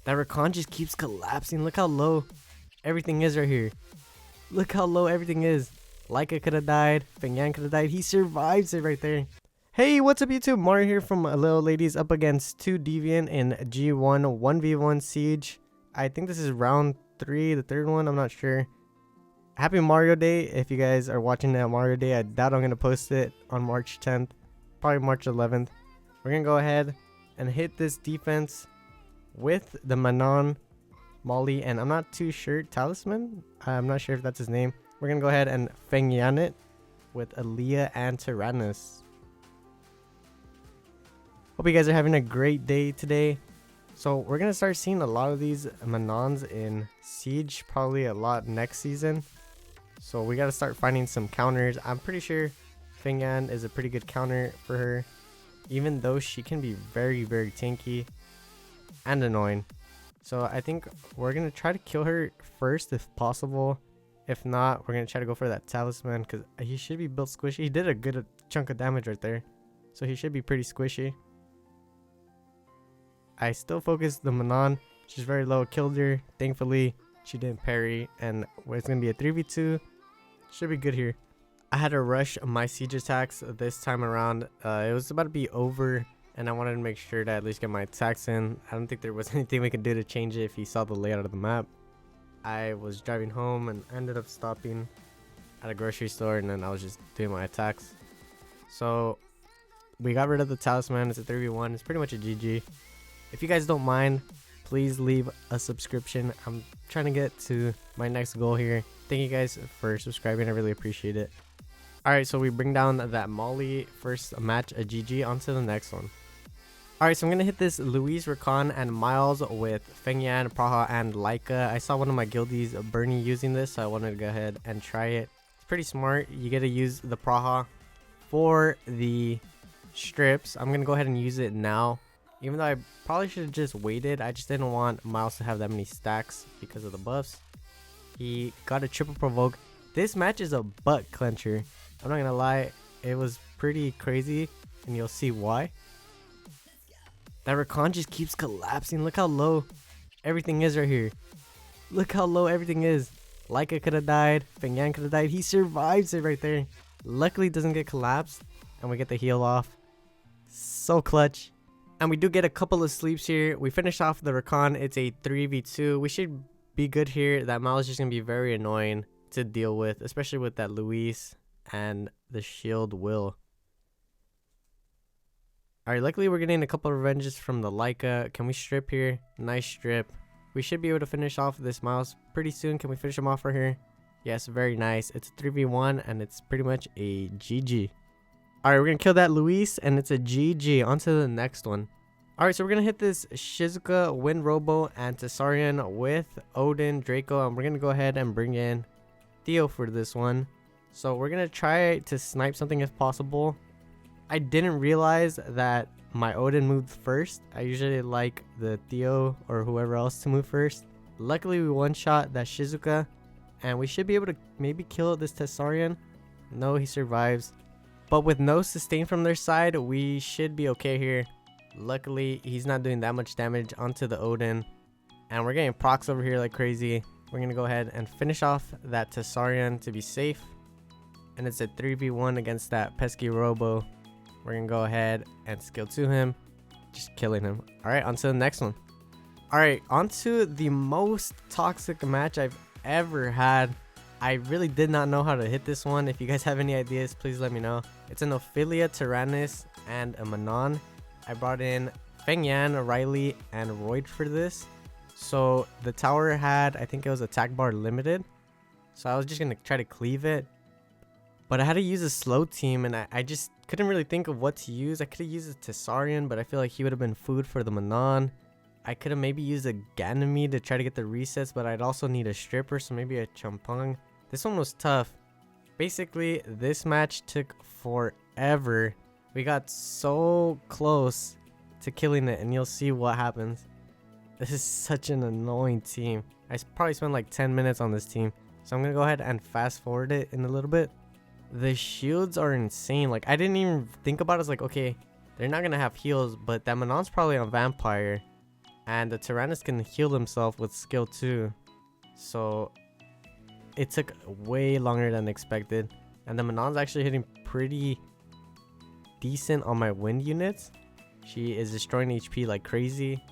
That Rakan just keeps collapsing. Look how low everything is right here. Look how low everything is. Leica could have died. Feng could have died. He survives it right there. Hey, what's up YouTube? Mario here from Little Ladies up against 2 Deviant in G1 1v1 Siege. I think this is round 3, the third one. I'm not sure. Happy Mario Day. If you guys are watching that Mario Day, I doubt I'm going to post it on March 10th. Probably March 11th. We're going to go ahead and hit this defense with the Manon, Molly, and I'm not too sure, Talisman? I'm not sure if that's his name. We're going to go ahead and feng it with Aaliyah and Tyrannus. Hope you guys are having a great day today. So we're going to start seeing a lot of these Manons in Siege, probably a lot next season. So we got to start finding some counters. I'm pretty sure Feng is a pretty good counter for her, even though she can be very, very tanky and annoying. So I think we're going to try to kill her first if possible. If not, we're going to try to go for that Talisman because he should be built squishy. He did a good chunk of damage right there, so he should be pretty squishy. I still focused the Manon. She's very low. Killed her. Thankfully, she didn't parry. And it's going to be a 3v2. Should be good here. I had to rush my siege attacks this time around. It was about to be over, and I wanted to make sure to at least get my attacks in. I don't think there was anything we could do to change it if you saw the layout of the map. I was driving home and ended up stopping at a grocery store, and then I was just doing my attacks. So we got rid of the Talisman. It's a 3v1. It's pretty much a GG. If you guys don't mind, please leave a subscription. I'm trying to get to my next goal here. Thank you guys for subscribing. I really appreciate it. Alright, so we bring down that Molly first match, a GG. On to the next one. Alright, so I'm going to hit this Louise, Rakan, and Miles with Feng Yan, Praha, and Leica. I saw one of my guildies, Bernie, using this, so I wanted to go ahead and try it. It's pretty smart. You get to use the Praha for the strips. I'm going to go ahead and use it now. Even though I probably should have just waited. I just didn't want Miles to have that many stacks because of the buffs. He got a triple provoke. This match is a butt clencher. I'm not going to lie. It was pretty crazy, and you'll see why. That Rakan just keeps collapsing. Look how low everything is right here. Look how low everything is. Leica could have died. Feng could have died. He survives it right there. Luckily, it doesn't get collapsed, and we get the heal off. So clutch. And we do get a couple of sleeps here. We finish off the Rakan. It's a 3v2. We should be good here. That Mal is just going to be very annoying to deal with, especially with that Luis and the shield Will. Alright, luckily we're getting a couple of revenges from the Leica. Can we strip here? Nice strip. We should be able to finish off this Miles pretty soon. Can we finish him off right here? Yes, very nice. It's a 3v1 and it's pretty much a GG. Alright, we're going to kill that Luis, and it's a GG. On to the next one. Alright, so we're going to hit this Shizuka, Wind Robo, and Tessarian with Odin, Draco, and we're going to go ahead and bring in Theo for this one. So we're going to try to snipe something if possible. I didn't realize that my Odin moved first. I usually like the Theo or whoever else to move first. Luckily, we one-shot that Shizuka, and we should be able to maybe kill this Tessarian. No, he survives. But with no sustain from their side, we should be okay here. Luckily, he's not doing that much damage onto the Odin. And we're getting procs over here like crazy. We're going to go ahead and finish off that Tessarian to be safe. And it's a 3v1 against that pesky Robo. We're going to go ahead and skill to him. Just killing him. Alright, on to the next one. Alright, on to the most toxic match I've ever had. I really did not know how to hit this one. If you guys have any ideas, please let me know. It's an Ophelia, Tyrannus, and a Manon. I brought in Feng Yan, Riley, and Royd for this. So the tower had, I think it was attack bar limited. So I was just going to try to cleave it. But I had to use a slow team, and I just couldn't really think of what to use. I could have used a Tessarian, but I feel like he would have been food for the Manon. I could have maybe used a Ganymede to try to get the resets, but I'd also need a stripper, so maybe a Champong. This one was tough. Basically, this match took forever. We got so close to killing it, and you'll see what happens. This is such an annoying team. I probably spent like 10 minutes on this team. So I'm going to go ahead and fast forward it in a little bit. The shields are insane. Like, I didn't even think about it. It's like, okay, they're not going to have heals, but that Manon's probably on Vampire. And the Tyrannus can heal himself with skill 2. So it took way longer than expected. And the Manon's actually hitting pretty decent on my wind units. She is destroying HP like crazy.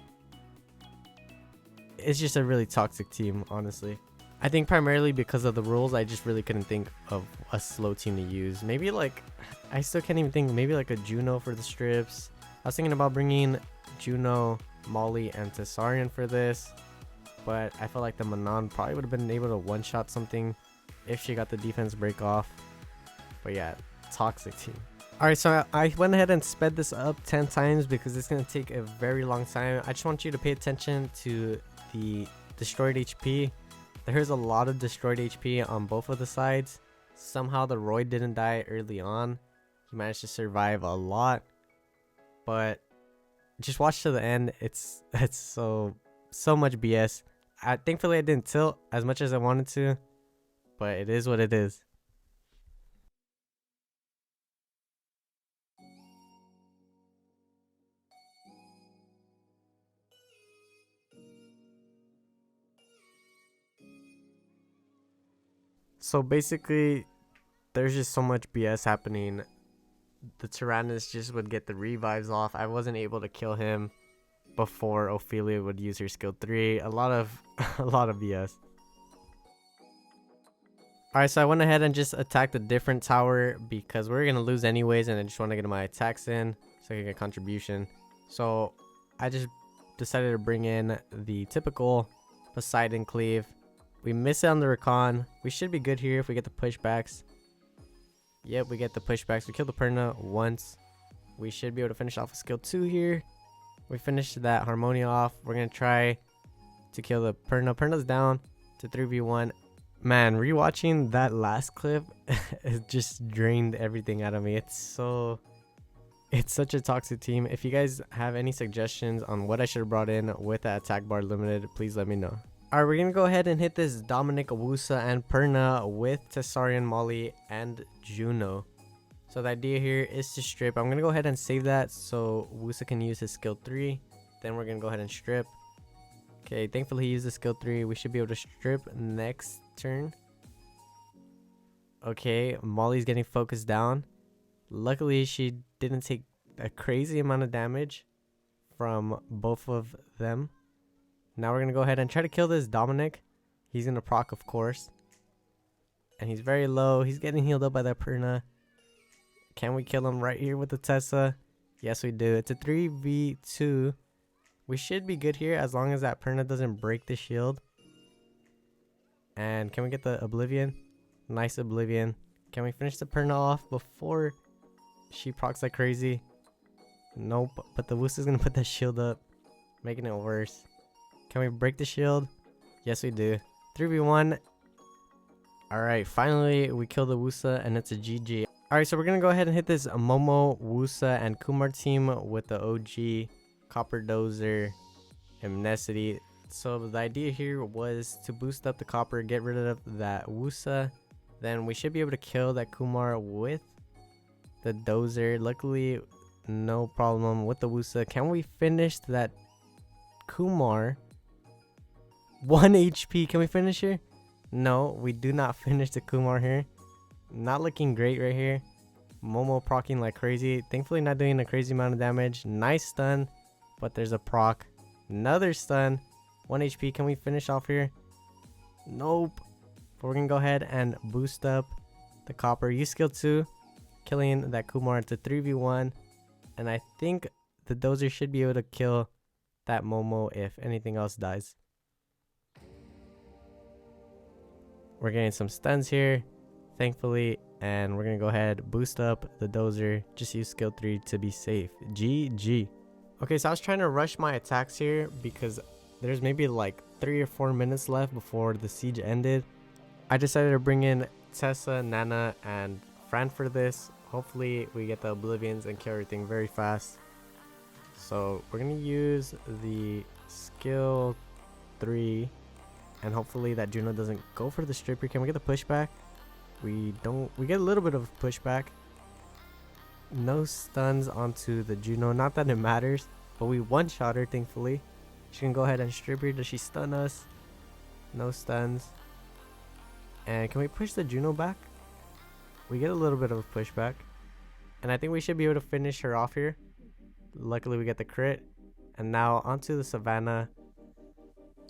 It's just a really toxic team, honestly. I think primarily because of the rules, I just really couldn't think of a slow team to use. Maybe like, I still can't even think, maybe like a Juno for the strips. I was thinking about bringing Juno, Molly, and Tessarian for this. But I felt like the Manon probably would have been able to one-shot something if she got the defense break off. But yeah, toxic team. Alright, so I went ahead and sped this up 10 times because it's going to take a very long time. I just want you to pay attention to the destroyed HP. There's a lot of destroyed HP on both of the sides. Somehow the Roy didn't die early on. He managed to survive a lot. But just watch to the end. It's so much BS. Thankfully I didn't tilt as much as I wanted to. But it is what it is. So basically, there's just so much BS happening. The Tyrannus just would get the revives off. I wasn't able to kill him before Ophelia would use her skill 3. A lot of BS. Alright, so I went ahead and just attacked a different tower because we're gonna lose anyways, and I just want to get my attacks in so I can get contribution. So I just decided to bring in the typical Poseidon cleave. We miss it on the recon. We should be good here if we get the pushbacks. Yep, we get the pushbacks. We killed the Perna once. We should be able to finish off a skill 2 here. We finished that Harmonia off. We're going to try to kill the Perna. Perna's down to 3v1. Man, rewatching that last clip, it just drained everything out of me. It's such a toxic team. If you guys have any suggestions on what I should have brought in with that attack bar limited, please let me know. Alright, we're going to go ahead and hit this Dominic, Wusa, and Perna with Tessarian, Molly, and Juno. So the idea here is to strip. I'm going to go ahead and save that so Wusa can use his skill 3. Then we're going to go ahead and strip. Okay, thankfully he used the skill 3. We should be able to strip next turn. Okay, Molly's getting focused down. Luckily, she didn't take a crazy amount of damage from both of them. Now we're going to go ahead and try to kill this Dominic. He's going to proc, of course. And he's very low. He's getting healed up by that Perna. Can we kill him right here with the Tessa? Yes, we do. It's a 3v2. We should be good here as long as that Perna doesn't break the shield. And can we get the Oblivion? Nice Oblivion. Can we finish the Perna off before she procs like crazy? Nope. But the Wusa is going to put that shield up, making it worse. Can we break the shield? Yes, we do. 3v1. Alright, finally we kill the Wusa and it's a GG. Alright, so we're going to go ahead and hit this Momo, Wusa, and Kumar team with the OG, Copper Dozer, Amnesty. So the idea here was to boost up the Copper, get rid of that Wusa. Then we should be able to kill that Kumar with the Dozer. Luckily, no problem with the Wusa. Can we finish that Kumar? 1 HP. Can we finish here? No, we do not finish the Kumar here. Not looking great right here. Momo procking like crazy. Thankfully not doing a crazy amount of damage. Nice stun, but there's a proc. Another stun. 1 HP. Can we finish off here? Nope. But we're going to go ahead and boost up the Copper. Use skill 2. Killing that Kumar. It's a 3v1. And I think the Dozer should be able to kill that Momo if anything else dies. We're getting some stuns here, thankfully, and we're going to go ahead, boost up the Dozer, just use skill 3 to be safe. GG. Okay, so I was trying to rush my attacks here because there's maybe like 3 or 4 minutes left before the siege ended. I decided to bring in Tessa, Nana, and Fran for this. Hopefully we get the Oblivions and kill everything very fast. So we're going to use the skill 3. And hopefully that Juno doesn't go for the stripper. Can we get the pushback? We don't. We get a little bit of pushback. No stuns onto the Juno. Not that it matters, but we one-shot her, thankfully. She can go ahead and strip here. Does she stun us? No stuns. And can we push the Juno back? We get a little bit of a pushback. And I think we should be able to finish her off here. Luckily we get the crit. And now onto the Savannah.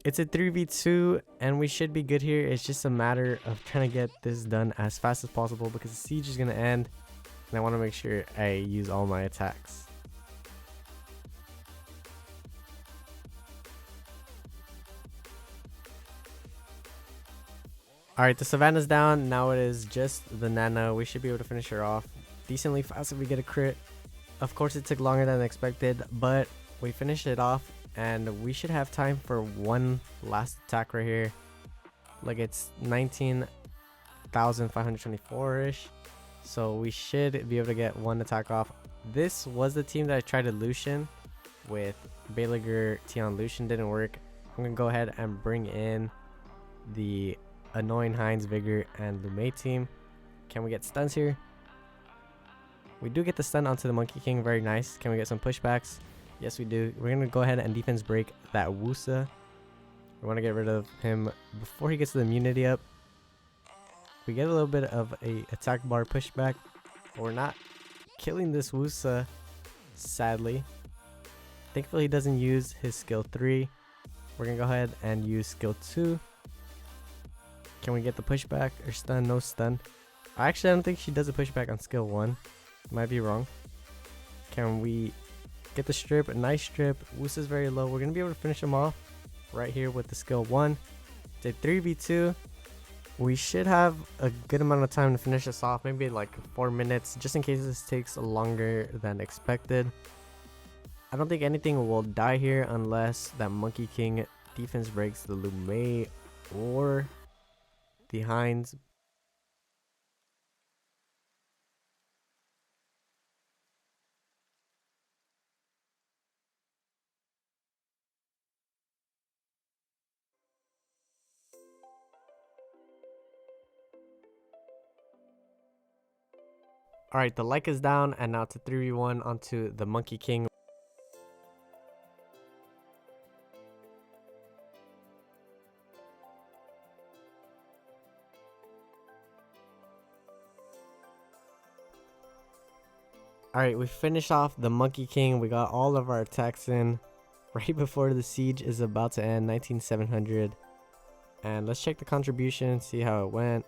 It's a 3v2 and we should be good here. It's just a matter of trying to get this done as fast as possible because the siege is going to end. And I want to make sure I use all my attacks. Alright, the Savannah's down. Now it is just the Nana. We should be able to finish her off decently fast if we get a crit. Of course, it took longer than expected, but we finished it off. And we should have time for one last attack right here. Like it's 19,524-ish. So we should be able to get one attack off. This was the team that I tried to Lucian with Belager, Tion, Lucian. Didn't work. I'm going to go ahead and bring in the annoying Heinz, Vigor, and Lume team. Can we get stuns here? We do get the stun onto the Monkey King. Very nice. Can we get some pushbacks? Yes, we do. We're going to go ahead and defense break that Wusa. We want to get rid of him before he gets the immunity up. We get a little bit of a attack bar pushback. But we're not killing this Wusa, sadly. Thankfully, he doesn't use his skill 3. We're going to go ahead and use skill 2. Can we get the pushback or stun? No stun. Actually, I don't think she does a pushback on skill 1. Might be wrong. Can we get the strip? A nice strip. Wusa is very low. We're going to be able to finish him off right here with the skill 1. It's a 3v2. We should have a good amount of time to finish this off. Maybe like 4 minutes, just in case this takes longer than expected. I don't think anything will die here unless that Monkey King defense breaks the Lume or the Heinz. Alright, the like is down, and now it's a 3v1 onto the Monkey King. Alright, we finished off the Monkey King. We got all of our attacks in right before the siege is about to end, 19,700. And let's check the contribution, see how it went.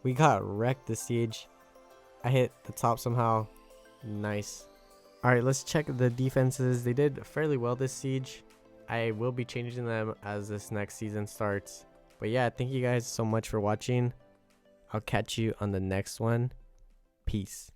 We got wrecked the siege. I hit the top somehow. Nice. Alright, let's check the defenses. They did fairly well this siege. I will be changing them as this next season starts. But yeah, thank you guys so much for watching. I'll catch you on the next one. Peace.